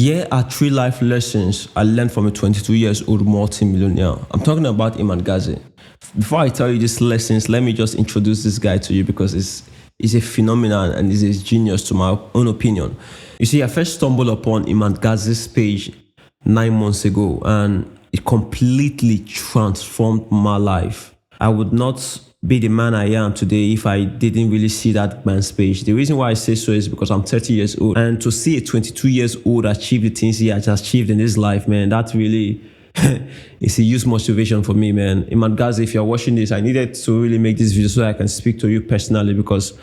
Here are three life lessons I learned from a 22 years old multi-millionaire. I'm talking about Iman Gadzhi. Before I tell you these lessons, let me just introduce this guy to you because he's a phenomenon and he's a genius to my own opinion. You see, I first stumbled upon Iman Gadzhi's page 9 months ago and it completely transformed my life. I would not be the man I am today if I didn't really see that man's page. The reason why I say so is because I'm 30 years old. And to see a 22 years old achieve the things he has achieved in his life, man, that really is a huge motivation for me, man. Iman Gadzhi, if you're watching this, I needed to really make this video so I can speak to you personally because,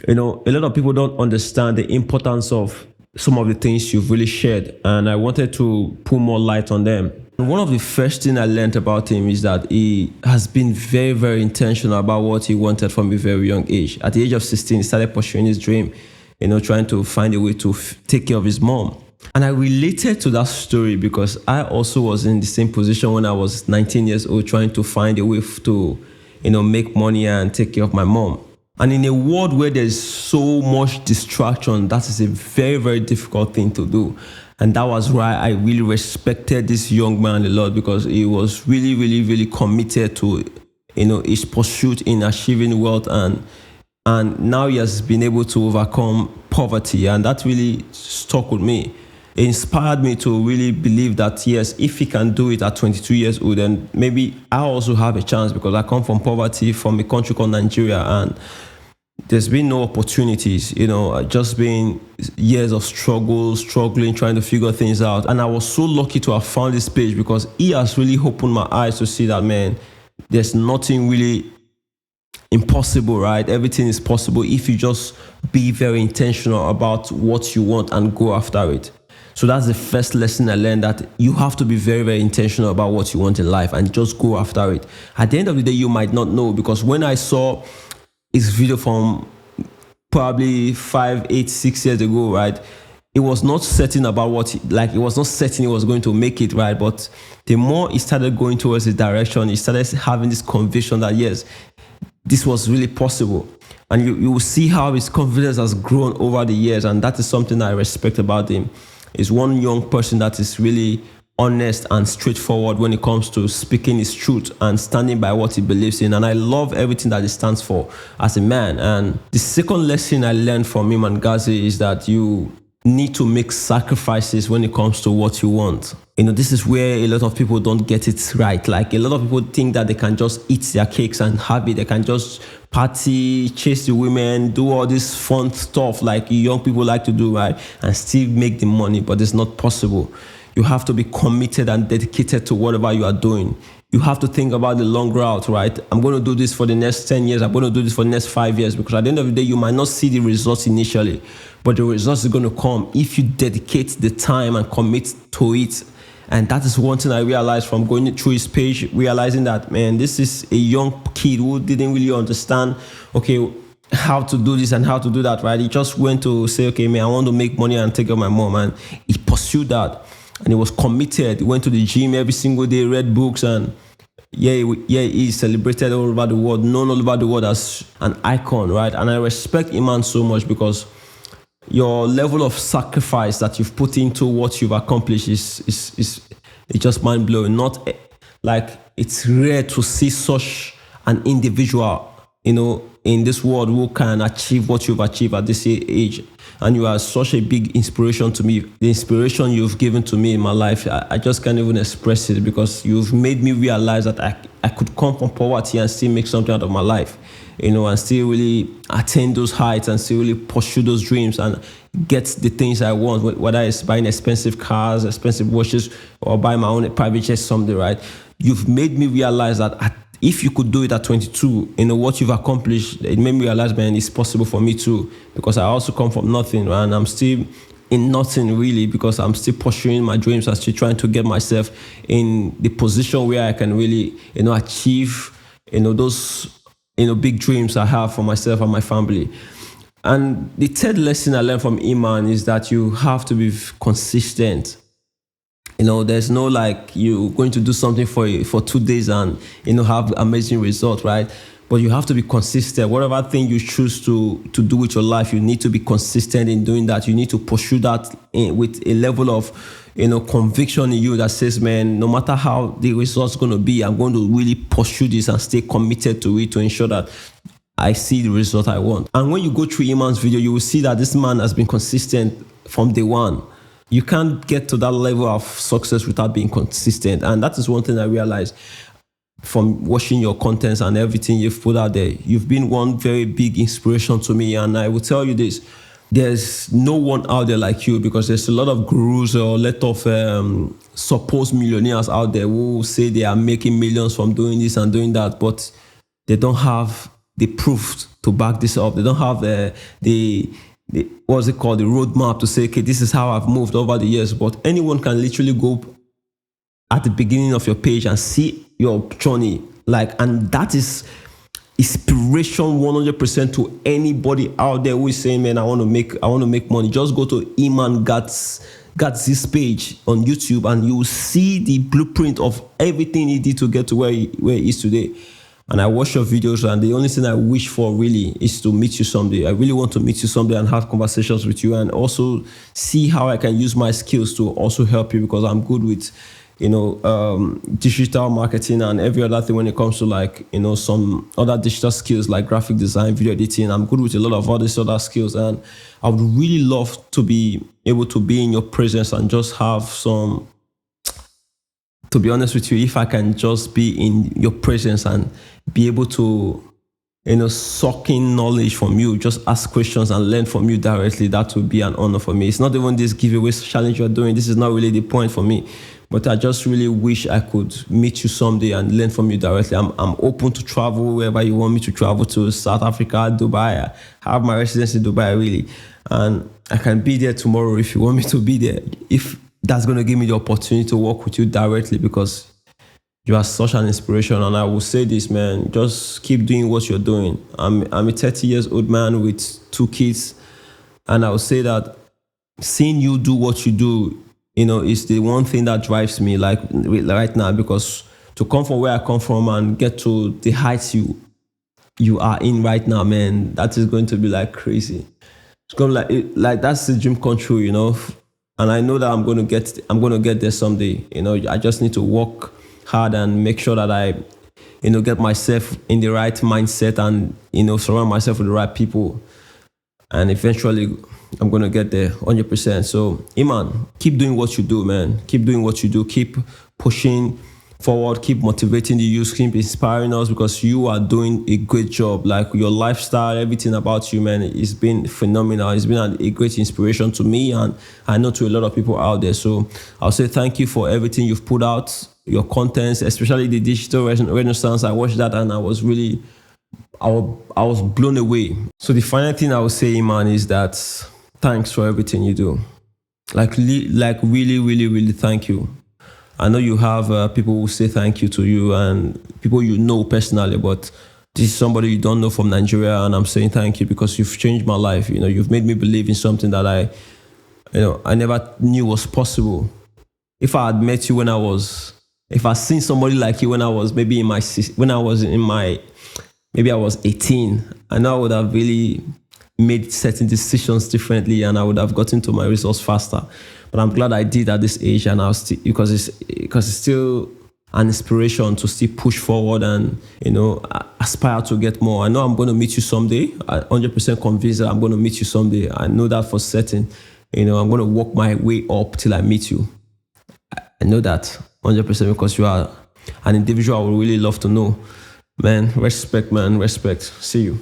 a lot of people don't understand the importance of some of the things you've really shared. And I wanted to put more light on them. One of the first things I learned about him is that he has been very, very intentional about what he wanted from a very young age. At the age of 16, he started pursuing his dream, trying to find a way to take care of his mom. And I related to that story because I also was in the same position when I was 19 years old, trying to find a way to, make money and take care of my mom. And in a world where there's so much distraction, that is a very, very difficult thing to do. And that was why I really respected this young man a lot because he was really, really, really committed to, his pursuit in achieving wealth and now he has been able to overcome poverty. And that really stuck with me. It inspired me to really believe that, yes, if he can do it at 22 years old, then maybe I also have a chance because I come from poverty from a country called Nigeria and there's been no opportunities, just been years of struggling, trying to figure things out. And I was so lucky to have found this page because he has really opened my eyes to see that, man, there's nothing really impossible, right? Everything is possible if you just be very intentional about what you want and go after it. So that's the first lesson I learned, that you have to be very, very intentional about what you want in life and just go after it. At the end of the day, you might not know because when I saw his video from probably 5, 8, 6 years ago, right? It was not certain about it was not certain he was going to make it, right? But the more he started going towards the direction, he started having this conviction that, yes, this was really possible. And you will see how his confidence has grown over the years. And that is something I respect about him. He's one young person that is really honest and straightforward when it comes to speaking his truth and standing by what he believes in. And I love everything that he stands for as a man. And the second lesson I learned from Iman Gadzhi is that you need to make sacrifices when it comes to what you want. This is where a lot of people don't get it right. Like a lot of people think that they can just eat their cakes and have it. They can just party, chase the women, do all this fun stuff like young people like to do, right? And still make the money, but it's not possible. You have to be committed and dedicated to whatever you are doing. You have to think about the long route, right? I'm going to do this for the next 10 years. I'm going to do this for the next 5 years because at the end of the day, you might not see the results initially, but the results are going to come if you dedicate the time and commit to it. And that is one thing I realized from going through his page, realizing that, man, this is a young kid who didn't really understand, how to do this and how to do that, right? He just went to say, okay, man, I want to make money and take care of my mom. And he pursued that. And he was committed. He went to the gym every single day, read books, and he's celebrated all over the world, known all over the world as an icon, right? And I respect Iman so much because your level of sacrifice that you've put into what you've accomplished is just mind-blowing. Not like it's rare to see such an individual, in this world who can achieve what you've achieved at this age. And you are such a big inspiration to me. The inspiration you've given to me in my life, I just can't even express it because you've made me realize that I could come from poverty and still make something out of my life, and still really attain those heights and still really pursue those dreams and get the things I want, whether it's buying expensive cars, expensive watches, or buy my own private jet someday, right? You've made me realize that if you could do it at 22, what you've accomplished, it made me realize, man, it's possible for me too. Because I also come from nothing, right? And I'm still in nothing really because I'm still pursuing my dreams. I'm still trying to get myself in the position where I can really, achieve, those, big dreams I have for myself and my family. And the third lesson I learned from Iman is that you have to be consistent. There's no like you going to do something for 2 days and have amazing result, right? But you have to be consistent. Whatever thing you choose to do with your life, you need to be consistent in doing that. You need to pursue that with a level of conviction in you that says, man, no matter how the result's going to be, I'm going to really pursue this and stay committed to it to ensure that I see the result I want. And when you go through Iman's video, you will see that this man has been consistent from day one. You can't get to that level of success without being consistent. And that is one thing I realized from watching your contents and everything you've put out there. You've been one very big inspiration to me. And I will tell you this, there's no one out there like you, because there's a lot of gurus or a lot of supposed millionaires out there who say they are making millions from doing this and doing that, but they don't have the proof to back this up. They don't have the what's it called, the roadmap to say, okay, this is how I've moved over the years. But anyone can literally go at the beginning of your page and see your journey, and that is inspiration 100% to anybody out there who is saying, man, I want to make money. Just go to Iman Gadzhi's page on YouTube and you will see the blueprint of everything he did to get to where he is today. And I watch your videos, and the only thing I wish for really is to meet you someday. I really want to meet you someday and have conversations with you, and also see how I can use my skills to also help you, because I'm good with, digital marketing and every other thing when it comes to some other digital skills like graphic design, video editing. I'm good with a lot of all these other skills, and I would really love to be able to be in your presence and just have some. To be honest with you, if I can just be in your presence and be able to, suck in knowledge from you, just ask questions and learn from you directly, that would be an honor for me. It's not even this giveaway challenge you're doing. This is not really the point for me. But I just really wish I could meet you someday and learn from you directly. I'm open to travel wherever you want me to travel to, South Africa, Dubai. I have my residence in Dubai, really. And I can be there tomorrow if you want me to be there. If that's going to give me the opportunity to work with you directly, because you are such an inspiration. And I will say this, man, just keep doing what you're doing. I'm a 30 years old man with 2 kids. And I will say that seeing you do what you do, is the one thing that drives me right now, because to come from where I come from and get to the heights you are in right now, man, that is going to be crazy. It's going to like that's the dream come true, And I know that I'm going to get there someday. I just need to work hard and make sure that I, get myself in the right mindset and, surround myself with the right people. And eventually I'm going to get there 100%. So Iman, keep doing what you do, man. Keep doing what you do. Keep pushing forward. Keep motivating the youth. Keep inspiring us, because you are doing a great job. Your lifestyle, everything about you, man, it's been phenomenal. It's been a great inspiration to me, and I know to a lot of people out there. So I'll say thank you for everything you've put out, your contents, especially the digital renaissance. I watched that and I was really, I was blown away. So the final thing I would say, Iman, is that thanks for everything you do. Really, really, really thank you. I know you have people who say thank you to you and people you know personally, but this is somebody you don't know from Nigeria, and I'm saying thank you because you've changed my life. You've made me believe in something that I never knew was possible. If I had met you if I seen somebody like you when I was maybe maybe I was 18, I know I would have really made certain decisions differently and I would have gotten to my results faster. But I'm glad I did at this age, and I'll still, because it's still an inspiration to still push forward and aspire to get more. I know I'm going to meet you someday. I'm 100% convinced that I'm going to meet you someday. I know that for certain. I'm going to work my way up till I meet you. I know that 100% because you are an individual I would really love to know. Man, respect, man, respect. See you.